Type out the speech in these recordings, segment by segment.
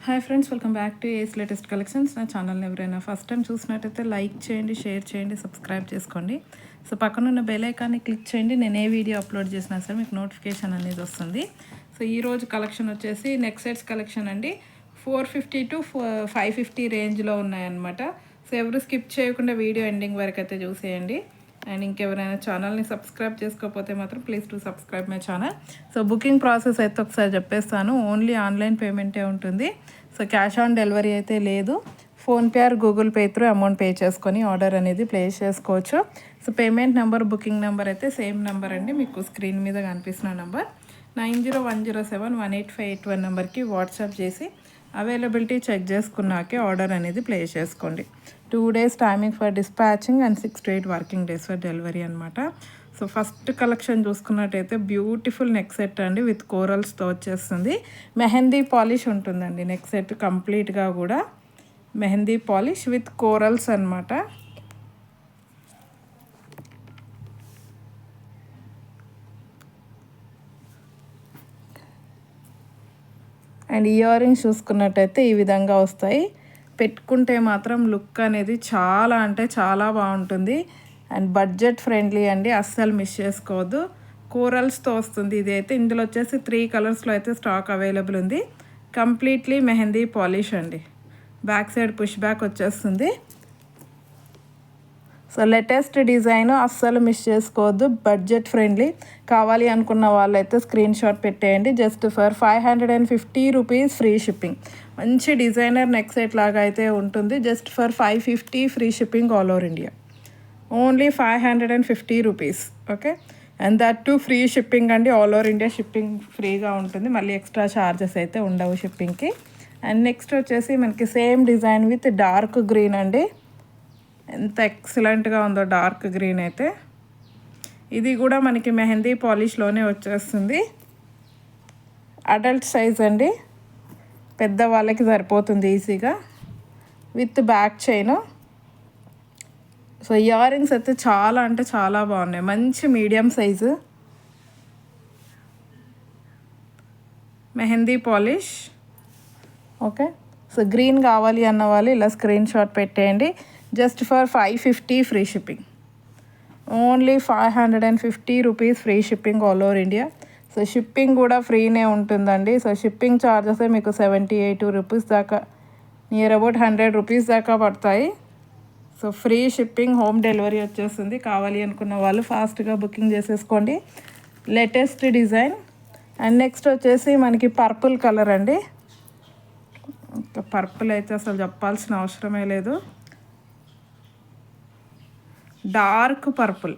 Hi friends, welcome back to ace latest collections. నా ఛానల్ని ఎవరైనా ఫస్ట్ టైం చూసినట్టయితే లైక్ చేయండి, షేర్ చేయండి, సబ్స్క్రైబ్ చేసుకోండి. సో పక్కనున్న బెల్ ఐకాన్ని క్లిక్ చేయండి. నేను ఏ వీడియో అప్లోడ్ చేసినా సరే మీకు నోటిఫికేషన్ అనేది వస్తుంది. సో ఈరోజు కలెక్షన్ వచ్చేసి నెక్ సెట్స్ కలెక్షన్ అండి. 450 to 550 రేంజ్లో ఉన్నాయన్నమాట. సో ఎవరు స్కిప్ చేయకుండా వీడియో ఎండింగ్ వరకు అయితే చూసేయండి. అండ్ ఇంకెవరైనా ఛానల్ని సబ్స్క్రైబ్ చేసుకోకపోతే మాత్రం please to subscribe my channel. So booking process అయితే ఒకసారి చెప్పేస్తాను. ఓన్లీ ఆన్లైన్ పేమెంటే ఉంటుంది. సో క్యాష్ ఆన్ డెలివరీ అయితే లేదు. PhonePe are Google pay through amount pay చేసుకొని ఆర్డర్ అనేది ప్లేస్ చేసుకోవచ్చు. So payment number, booking number అయితే సేమ్ నెంబర్ అండి. మీకు స్క్రీన్ మీద కనిపిస్తున్న నెంబర్ 9010718581 నెంబర్కి వాట్సాప్ చేసి అవైలబిలిటీ చెక్ చేసుకున్నాకే ఆర్డర్ అనేది ప్లేస్ చేసుకోండి. 2 days timing for dispatching and 6 to 8 working days for delivery అనమాట. సో ఫస్ట్ కలెక్షన్ చూసుకున్నట్టయితే బ్యూటిఫుల్ నెక్ సెట్ అండి, విత్ కోరల్స్తో వచ్చేస్తుంది. మెహందీ పాలిష్ ఉంటుందండి నెక్ సెట్ కంప్లీట్గా కూడా. మెహందీ పాలిష్ విత్ కోరల్స్ అనమాట. అండ్ ఇయర్ రింగ్స్ చూసుకున్నట్టయితే ఈ విధంగా వస్తాయి. పెట్టుకుంటే మాత్రం లుక్ అనేది చాలా అంటే చాలా బాగుంటుంది. అండ్ బడ్జెట్ ఫ్రెండ్లీ అండి, అస్సలు మిస్ చేసుకోవద్దు. కోరల్స్తో వస్తుంది ఇది అయితే. ఇందులో వచ్చేసి 3 కలర్స్లో అయితే స్టాక్ అవైలబుల్ ఉంది. కంప్లీట్లీ మెహందీ పాలిష్ అండి. బ్యాక్ సైడ్ పుష్ బ్యాక్ వచ్చేస్తుంది. సో లేటెస్ట్ డిజైన్, అస్సలు మిస్ చేసుకోవద్దు. Budget friendly. కావాలి అనుకున్న వాళ్ళైతే స్క్రీన్ షాట్ పెట్టేయండి. Just for 550 rupees free shipping. మంచి డిజైనర్ నెక్ సెట్ లాగా అయితే ఉంటుంది. Just for 550 free shipping all over India. Only 550 rupees. Okay, and that to free shipping అండి. ఆల్ ఓవర్ ఇండియా షిప్పింగ్ ఫ్రీగా ఉంటుంది. మళ్ళీ ఎక్స్ట్రా ఛార్జెస్ అయితే ఉండవు షిప్పింగ్కి. అండ్ నెక్స్ట్ వచ్చేసి మనకి same design with dark green అండి. ఎంత ఎక్సలెంట్గా ఉందో డార్క్ గ్రీన్ అయితే. ఇది కూడా మనకి మెహందీ పాలిష్లోనే వచ్చేస్తుంది. అడల్ట్ సైజ్ అండి, పెద్దవాళ్ళకి సరిపోతుంది ఈజీగా. With back chain. So earrings అయితే చాలా అంటే చాలా బాగున్నాయి. మంచి medium size mehndi polish. Okay, so green కావాలి అన్న వాళ్ళు ఇలా స్క్రీన్ షాట్ పెట్టేయండి. Just for 550 free shipping. Only 550 rupees free shipping all over India. So shipping కూడా ఫ్రీనే ఉంటుందండి. సో షిప్పింగ్ ఛార్జెస్ మీకు 78 రూపీస్ దాకా, నియర్ అబౌట్ 100 రూపీస్ దాకా పడతాయి. So free shipping, home delivery వచ్చేస్తుంది. కావాలి అనుకున్న వాళ్ళు ఫాస్ట్గా బుకింగ్ చేసేసుకోండి. Latest design. అండ్ నెక్స్ట్ వచ్చేసి మనకి పర్పుల్ కలర్ అండి. పర్పుల్ అయితే అసలు చెప్పాల్సిన అవసరమే లేదు. Dark purple.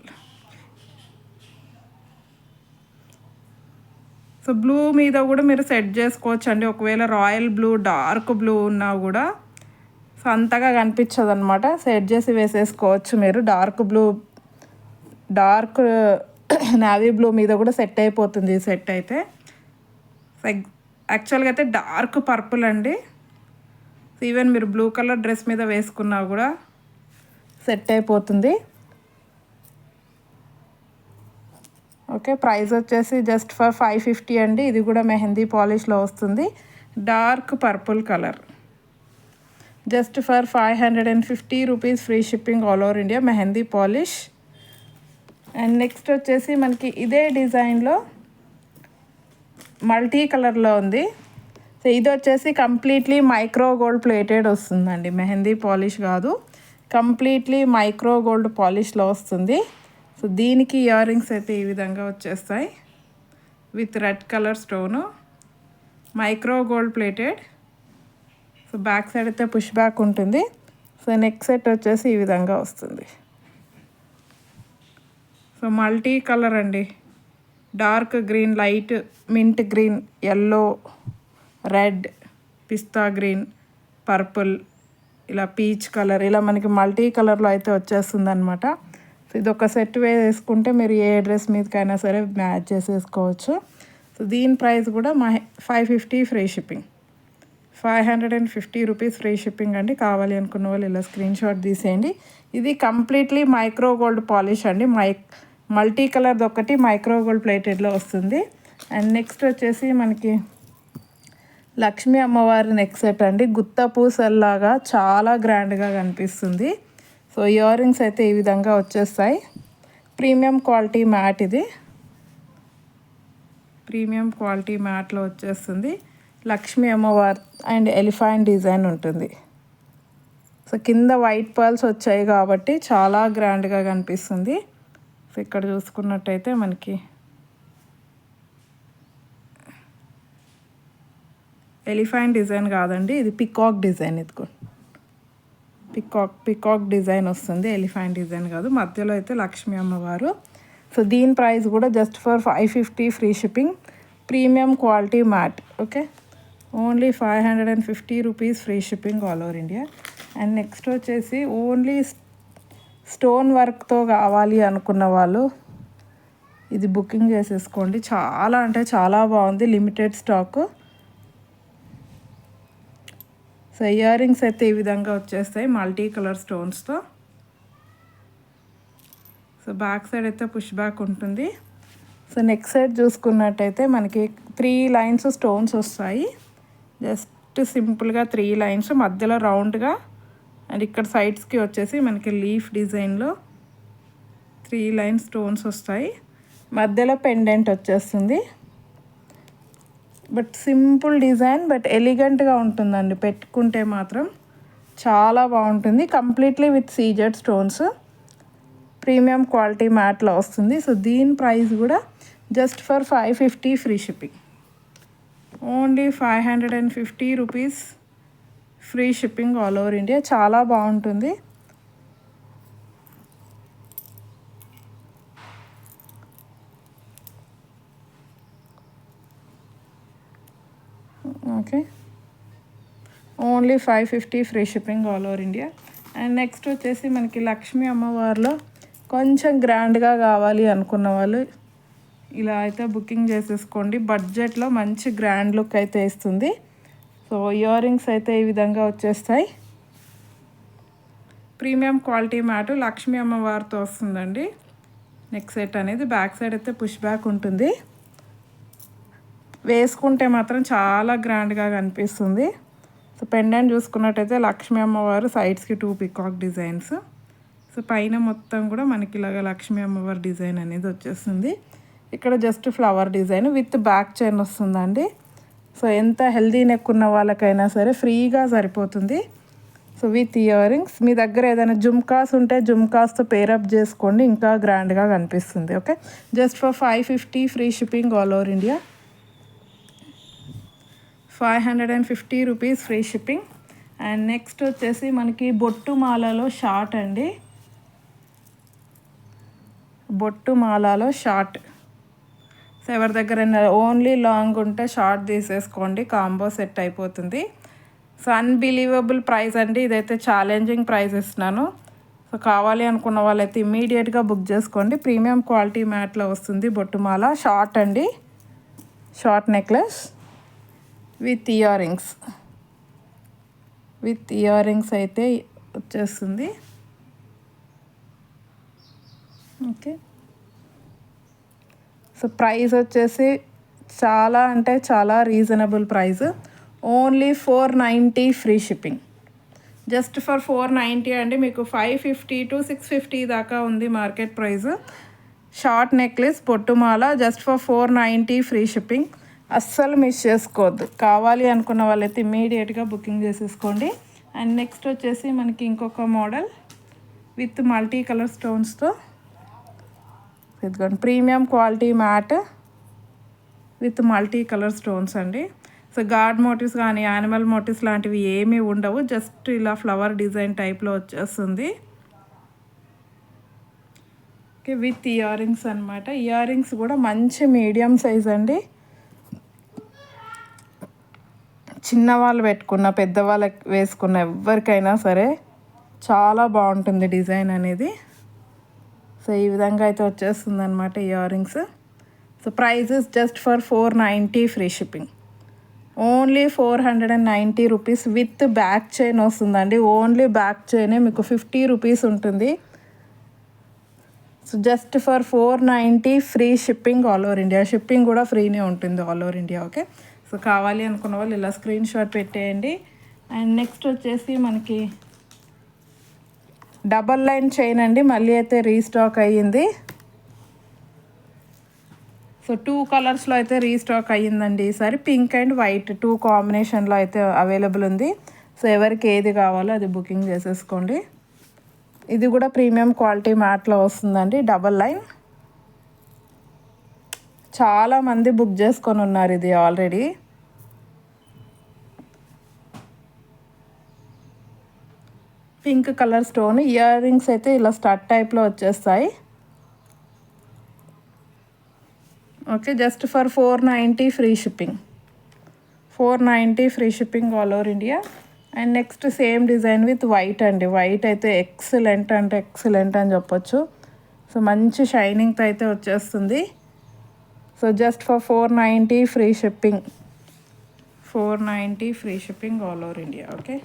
సో బ్లూ మీద కూడా మీరు సెట్ చేసుకోవచ్చు అండి. ఒకవేళ రాయల్ బ్లూ, డార్క్ బ్లూ ఉన్నా కూడా సో అంతగా కనిపించదు అనమాట. సెట్ చేసి వేసేసుకోవచ్చు మీరు. Dark blue, dark navy blue మీద కూడా సెట్ అయిపోతుంది ఈ సెట్ అయితే. యాక్చువల్గా అయితే డార్క్ పర్పుల్ అండి. ఈవెన్ మీరు బ్లూ కలర్ డ్రెస్ మీద వేసుకున్నా కూడా సెట్ అయిపోతుంది. ఓకే, ప్రైస్ వచ్చేసి జస్ట్ ఫర్ 550 అండి. ఇది కూడా మెహందీ పాలిష్లో వస్తుంది. Dark purple colour. Just for 550 rupees free shipping all over India mehndi polish. And next వచ్చేసి మనకి ఇదే డిజైన్లో మల్టీ కలర్లో ఉంది. సో ఇది వచ్చేసి కంప్లీట్లీ మైక్రో గోల్డ్ ప్లేటెడ్ వస్తుందండి. మెహందీ పాలిష్ కాదు, కంప్లీట్లీ మైక్రో గోల్డ్ పాలిష్లో వస్తుంది. సో దీనికి ఇయర్ రింగ్స్ అయితే ఈ విధంగా వచ్చేస్తాయి with red colour stone. Micro gold plated. So back side అయితే పుష్ బ్యాక్ ఉంటుంది. సో నెక్ సెట్ వచ్చేసి ఈ విధంగా వస్తుంది. సో మల్టీ కలర్ అండి. Dark green, light mint green, yellow, red, pista green, purple, ఇలా పీచ్ కలర్, ఇలా మనకి మల్టీ కలర్లో అయితే వచ్చేస్తుంది అనమాట. సో ఇది ఒక సెట్ వేసుకుంటే మీరు ఏ డ్రెస్ మీదకైనా సరే మ్యాచ్ చేసేసుకోవచ్చు. సో దీని ప్రైస్ కూడా 550 free shipping. 550 rupees free shipping అండి. కావాలి అనుకున్న వాళ్ళు ఇలా స్క్రీన్ షాట్ తీసేయండి. ఇది కంప్లీట్లీ మైక్రో గోల్డ్ పాలిష్ అండి. మల్టీ కలర్ది ఒకటి మైక్రో గోల్డ్ ప్లేటెడ్లో వస్తుంది. అండ్ నెక్స్ట్ వచ్చేసి మనకి లక్ష్మీ అమ్మవారి నెక్ సెట్ అండి, గుత్త పూసల్లాగా చాలా గ్రాండ్గా కనిపిస్తుంది. సో ఇయర్ రింగ్స్ అయితే ఈ విధంగా వచ్చేస్తాయి. ప్రీమియం క్వాలిటీ మ్యాట్, ఇది ప్రీమియం క్వాలిటీ మ్యాట్లో వచ్చేస్తుంది. లక్ష్మీ అమ్మవారి అండ్ ఎలిఫెంట్ డిజైన్ ఉంటుంది. సో కింద వైట్ పర్ల్స్ వచ్చాయి కాబట్టి చాలా గ్రాండ్గా కనిపిస్తుంది. సో ఇక్కడ చూసుకున్నట్టయితే మనకి ఎలిఫెంట్ డిజైన్ కాదండి, ఇది పికాక్ డిజైన్. ఇదిగో పికాక్ డిజైన్ వస్తుంది, ఎలిఫెంట్ డిజైన్ కాదు. మధ్యలో అయితే లక్ష్మీ అమ్మవారు. సో దీని ప్రైస్ కూడా just for 550 free shipping. Premium quality mat. Okay, only 550 rupees free shipping all over India. And next వచ్చేసి ఓన్లీ స్టోన్ వర్క్తో కావాలి అనుకున్న వాళ్ళు ఇది బుకింగ్ చేసేసుకోండి. చాలా అంటే చాలా బాగుంది, limited stock. So earrings అయితే ఈ విధంగా వచ్చేస్తాయి మల్టీ కలర్ స్టోన్స్తో. సో బ్యాక్ సైడ్ అయితే పుష్ బ్యాక్ ఉంటుంది. సో నెక్ సైడ్ చూసుకున్నట్టయితే మనకి 3 లైన్స్ స్టోన్స్ వస్తాయి. జస్ట్ సింపుల్గా 3 లైన్స్ మధ్యలో రౌండ్గా, అండ్ ఇక్కడ సైడ్స్కి వచ్చేసి మనకి లీఫ్ డిజైన్లో 3 లైన్ స్టోన్స్ వస్తాయి. మధ్యలో పెండెంట్ వచ్చేస్తుంది. బట్ సింపుల్ డిజైన్, బట్ ఎలిగెంట్గా ఉంటుందండి. పెట్టుకుంటే మాత్రం చాలా బాగుంటుంది. Completely with CZ stones. Premium quality మ్యాట్లో వస్తుంది. సో దీని ప్రైస్ కూడా just for 550 free shipping. Only 550 rupees free shipping all over India. చాలా బాగుంటుంది. Okay, only 550 free shipping all over India. And next వచ్చేసి మనకి లక్ష్మీ అమ్మవారిలో కొంచెం గ్రాండ్గా కావాలి అనుకున్న వాళ్ళు ఇలా అయితే బుకింగ్ చేసేసుకోండి. బడ్జెట్లో మంచి గ్రాండ్ లుక్ అయితే ఇస్తుంది. సో ఇయర్ రింగ్స్ అయితే ఈ విధంగా వచ్చేస్తాయి. ప్రీమియం క్వాలిటీ మ్యాట్ లక్ష్మీ అమ్మవారితో వస్తుందండి. నెక్ సెట్ అనేది బ్యాక్ సైడ్ అయితే పుష్ బ్యాక్ ఉంటుంది. వేసుకుంటే మాత్రం చాలా గ్రాండ్గా కనిపిస్తుంది. సో పెండెంట్ చూసుకున్నట్టయితే లక్ష్మీ అమ్మవారు సైడ్స్కి 2 పికాక్ డిజైన్స్. సో పైన మొత్తం కూడా మనకి ఇలాగ లక్ష్మీ అమ్మవారి డిజైన్ అనేది వచ్చేస్తుంది. ఇక్కడ just flower design with back chain వస్తుందండి. సో ఎంత హెల్దీ నెక్ ఉన్న వాళ్ళకైనా సరే ఫ్రీగా సరిపోతుంది. So with earrings. మీ దగ్గర ఏదైనా జుమ్కాస్ ఉంటే జుమ్కాస్తో పేరప్ చేసుకోండి, ఇంకా గ్రాండ్గా కనిపిస్తుంది. Okay, just for 550 free shipping all over India. 550 rupees free shipping. And next వచ్చేసి మనకి బొట్టు మాలలో షార్ట్ అండి. బొట్టు మాలలో షార్ట్. సో ఎవరి దగ్గర ఓన్లీ లాంగ్ ఉంటే షార్ట్ తీసేసుకోండి, కాంబో సెట్ అయిపోతుంది. సో అన్బిలీవబుల్ ప్రైస్ అండి, ఇదైతే ఛాలెంజింగ్ ప్రైస్ ఇస్తున్నాను. సో కావాలి అనుకున్న వాళ్ళైతే ఇమీడియట్గా బుక్ చేసుకోండి. ప్రీమియం క్వాలిటీ మ్యాట్లో వస్తుంది బొట్టుమాల షార్ట్ అండి. Short necklace with earrings. With earrings అయితే వచ్చేస్తుంది. ఓకే, సో ప్రైస్ వచ్చేసి చాలా అంటే చాలా reasonable price. Only 490 free shipping. Just for 490 అండి. మీకు 550 to 650 దాకా ఉంది మార్కెట్ ప్రైస్. షార్ట్ నెక్లెస్ పొట్టుమాల జస్ట్ ఫర్ 490 ఫ్రీ షిప్పింగ్. అస్సలు మిస్ చేసుకోవద్దు. కావాలి అనుకున్న వాళ్ళైతే ఇమీడియట్గా బుకింగ్ చేసేసుకోండి. అండ్ నెక్స్ట్ వచ్చేసి మనకి ఇంకొక మోడల్ విత్ మల్టీ కలర్ స్టోన్స్తో. ఇదిగోండి premium quality matte with multi colour stones అండి. సో గాడ్ మోటివ్స్ కానీ యానిమల్ మోటివ్స్ లాంటివి ఏమీ ఉండవు. జస్ట్ ఇలా ఫ్లవర్ డిజైన్ టైప్లో వచ్చేస్తుంది. ఓకే, విత్ ఇయర్ రింగ్స్ అనమాట. ఇయర్ రింగ్స్ కూడా మంచి మీడియం సైజ్ అండి. చిన్నవాళ్ళు పెట్టుకున్న, పెద్దవాళ్ళకి వేసుకున్న, ఎవరికైనా సరే చాలా బాగుంటుంది డిజైన్ అనేది. సో ఈ విధంగా అయితే వచ్చేస్తుంది అనమాట ear rings. So prices just for 490 free shipping. Only 490 rupees with back chain వస్తుందండి. ఓన్లీ బ్యాక్ చైనే మీకు 50 రూపీస్ ఉంటుంది. So just for 490 free shipping all over India. Shipping కూడా ఫ్రీనే ఉంటుంది all over India. Okay, so కావాలి అనుకున్న వాళ్ళు ఇలా స్క్రీన్ షాట్ పెట్టేయండి. అండ్ నెక్స్ట్ వచ్చేసి మనకి డబల్ లైన్ చైన్ అండి, మళ్ళీ అయితే రీస్టాక్ అయ్యింది. సో 2 కలర్స్లో అయితే రీస్టాక్ అయ్యిందండి ఈసారి. పింక్ అండ్ వైట్ 2 కాంబినేషన్లో అయితే అవైలబుల్ ఉంది. సో ఎవరికి ఏది కావాలో అది బుకింగ్ చేసేసుకోండి. ఇది కూడా ప్రీమియం క్వాలిటీ మ్యాట్లో వస్తుందండి, డబల్ లైన్. చాలామంది బుక్ చేసుకొని ఉన్నారు ఇది already. Pink colour stone ear rings అయితే ఇలా స్టడ్ టైప్లో వచ్చేస్తాయి. Okay, just for 490 free shipping. 490 free shipping all over India. And next same design with white అండి. వైట్ అయితే ఎక్సలెంట్ అంటే ఎక్సలెంట్ అని చెప్పొచ్చు. సో మంచి షైనింగ్తో అయితే వచ్చేస్తుంది. So just for 490 free shipping. 490 free shipping all over India. Okay,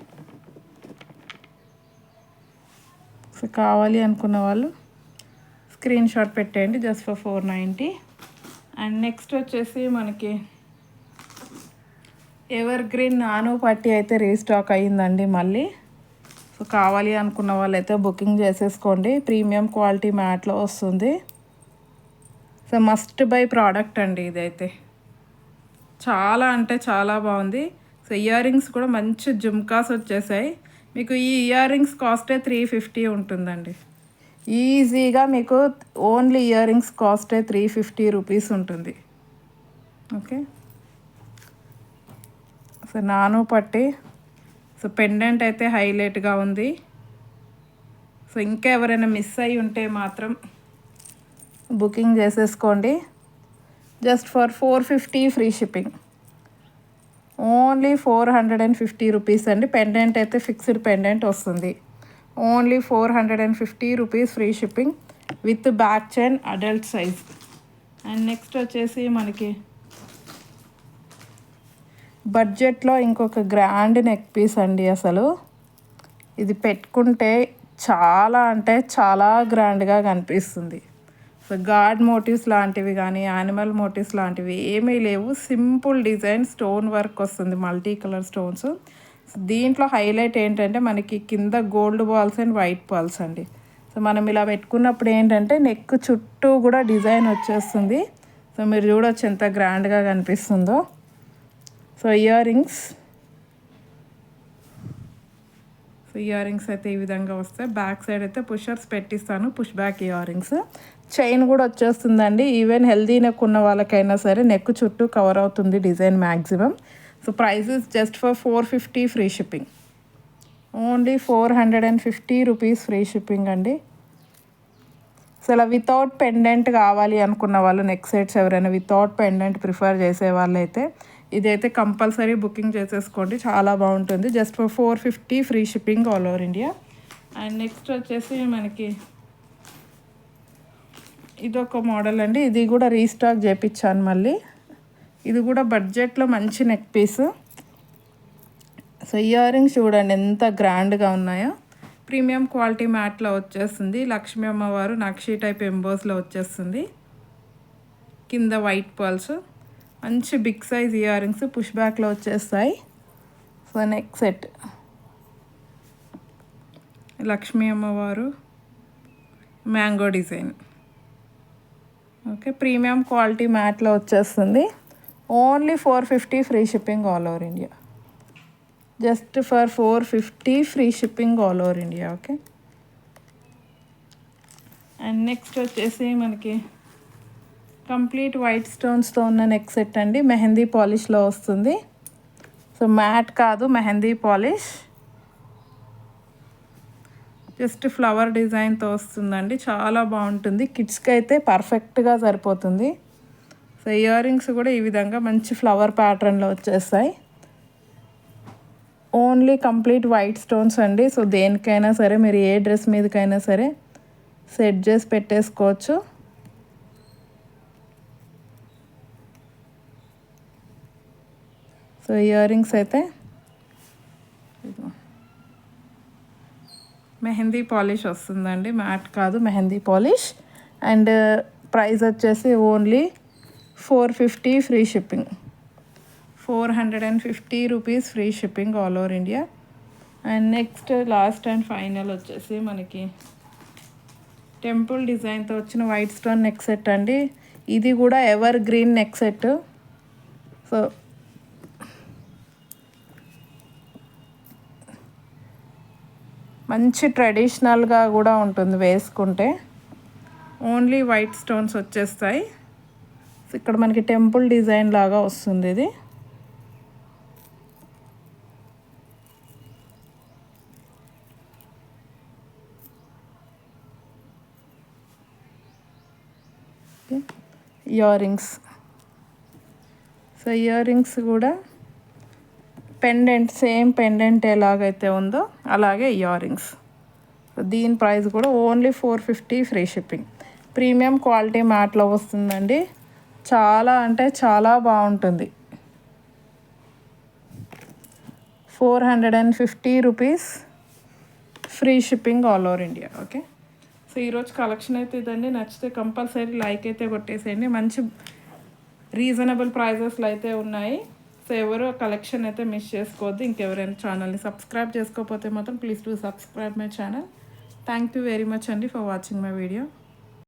so కావాలి అనుకున్న వాళ్ళు స్క్రీన్ షాట్ పెట్టేయండి జస్ట్ ఫర్ 490. అండ్ నెక్స్ట్ వచ్చేసి మనకి ఎవర్ గ్రీన్ నానో పట్టి అయితే రీస్టాక్ అయ్యిందండి మళ్ళీ. సో కావాలి అనుకున్న వాళ్ళైతే బుకింగ్ చేసేసుకోండి. ప్రీమియం క్వాలిటీ మ్యాట్లో వస్తుంది. సో మస్ట్ బై ప్రోడక్ట్ అండి ఇదైతే. చాలా అంటే చాలా బాగుంది. సో ఇయర్ రింగ్స్ కూడా మంచి జుమ్కాస్ వచ్చేసాయి. మీకు ఈ ఇయర్ రింగ్స్ కాస్టే 350 ఉంటుందండి. ఈజీగా మీకు ఓన్లీ ఇయర్ రింగ్స్ కాస్టే 350 రూపీస్ ఉంటుంది. ఓకే, సో నాను పట్టి. సో పెండెంట్ అయితే హైలైట్గా ఉంది. సో ఇంకా ఎవరైనా మిస్ అయ్యి ఉంటే మాత్రం బుకింగ్ చేసేసుకోండి. Just for 450 free shipping. Only 450 rupees అండి. పెండెంట్ అయితే ఫిక్స్డ్ పెండెంట్ వస్తుంది. Only 450 rupees free shipping with back chain adult size. And next వచ్చేసి మనకి బడ్జెట్లో ఇంకొక గ్రాండ్ నెక్ పీస్ అండి. అసలు ఇది పెట్టుకుంటే చాలా అంటే చాలా గ్రాండ్గా కనిపిస్తుంది. సో గాడ్ మోటివ్స్ లాంటివి కానీ యానిమల్ మోటివ్స్ లాంటివి ఏమీ లేవు. సింపుల్ డిజైన్, స్టోన్ వర్క్ వస్తుంది, మల్టీ కలర్ స్టోన్స్. దీంట్లో హైలైట్ ఏంటంటే మనకి కింద gold balls and white balls అండి. సో మనం ఇలా పెట్టుకున్నప్పుడు ఏంటంటే నెక్ చుట్టూ కూడా డిజైన్ వచ్చేస్తుంది. సో మీరు చూడొచ్చు ఎంత గ్రాండ్గా కనిపిస్తుందో. సో ఇయర్ రింగ్స్ అయితే ఈ విధంగా వస్తాయి. బ్యాక్ సైడ్ అయితే పుషర్స్ పెట్టిస్తాను, push back earrings. Chain కూడా వచ్చేస్తుందండి. ఈవెన్ హెల్దీ నెక్ ఉన్న వాళ్ళకైనా సరే నెక్ చుట్టూ కవర్ అవుతుంది design maximum. So price is just for 450 free shipping. Only 450 rupees free shipping అండి. సో ఇలా వితౌట్ పెండెంట్ కావాలి అనుకున్న వాళ్ళు, నెక్ సెట్స్ ఎవరైనా వితౌట్ పెండెంట్ ప్రిఫర్ చేసే వాళ్ళైతే ఇదైతే కంపల్సరీ బుకింగ్ చేసేసుకోండి. చాలా బాగుంటుంది. Just for 450 free shipping all over India. And next వచ్చేసి మనకి ఇదొక మోడల్ అండి. ఇది కూడా రీస్టాక్ చేయించాను మళ్ళీ. ఇది కూడా బడ్జెట్లో మంచి నెక్ పీసు. సో ఇయర్ రింగ్స్ చూడండి ఎంత గ్రాండ్గా ఉన్నాయో. ప్రీమియం క్వాలిటీ మ్యాట్లో వచ్చేస్తుంది. లక్ష్మీ అమ్మవారు నక్షి టైప్ ఎంబోస్లో వచ్చేస్తుంది. కింద వైట్ పర్ల్స్, మంచి big size earrings push బ్యాక్లో వచ్చేస్తాయి. సో నెక్ సెట్ లక్ష్మీ అమ్మవారు mango design. Okay, premium quality మ్యాట్లో వచ్చేస్తుంది. Only 450 free shipping all over India. Just for 450 free shipping all over India. Okay, and next వచ్చేసి మనకి complete white స్టోన్స్తో ఉన్న neck set అండి. మెహందీ పాలిష్లో వస్తుంది. సో మ్యాట్ కాదు, మెహందీ పాలిష్. జస్ట్ ఫ్లవర్ డిజైన్తో వస్తుందండి. చాలా బాగుంటుంది. కిడ్స్కి అయితే పర్ఫెక్ట్గా సరిపోతుంది. సో ఇయర్ రింగ్స్ కూడా ఈ విధంగా మంచి ఫ్లవర్ ప్యాటర్న్లో వచ్చేస్తాయి. ఓన్లీ కంప్లీట్ వైట్ స్టోన్స్ అండి. సో దేనికైనా సరే మీరు ఏ డ్రెస్ మీదకైనా సరే సెట్ చేసి పెట్టేసుకోవచ్చు. సో ఇయర్ రింగ్స్ అయితే మెహందీ పాలిష్ వస్తుందండి, మ్యాట్ కాదు, మెహందీ పాలిష్. అండ్ ప్రైస్ వచ్చేసి only 450 free shipping. 450 rupees free shipping all over India. And next last and final వచ్చేసి మనకి టెంపుల్ డిజైన్తో వచ్చిన వైట్ స్టోన్ నెక్ సెట్ అండి. ఇది కూడా ever green neck set. So మంచి ట్రెడిషనల్గా కూడా ఉంటుంది వేసుకుంటే. ఓన్లీ వైట్ స్టోన్స్ వచ్చేస్తాయి. ఇక్కడ మనకి టెంపుల్ డిజైన్ లాగా వస్తుంది ఇది. Ear rings. So earrings కూడా పెండెంట్, సేమ్ పెండెంట్ ఎలాగైతే ఉందో అలాగే ఇయర్ రింగ్స్. దీని ప్రైస్ కూడా only 450 free shipping. Premium quality మ్యాట్లో వస్తుందండి. చాలా అంటే చాలా బాగుంటుంది. 450 rupees free shipping all over India. Okay, so ఈరోజు కలెక్షన్ అయితే ఇదండి. నచ్చితే కంపల్సరీ లైక్ అయితే కొట్టేసేయండి. మంచి రీజనబుల్ ప్రైజెస్లో అయితే ఉన్నాయి. సో ఎవరు కలెక్షన్ అయితే మిస్ చేసుకోవద్దు. ఇంకెవరైనా ఛానల్ని సబ్స్క్రైబ్ చేసుకోకపోతే మాత్రం please do subscribe my channel. Thank you very much అండి ఫర్ వాచింగ్ మై వీడియో.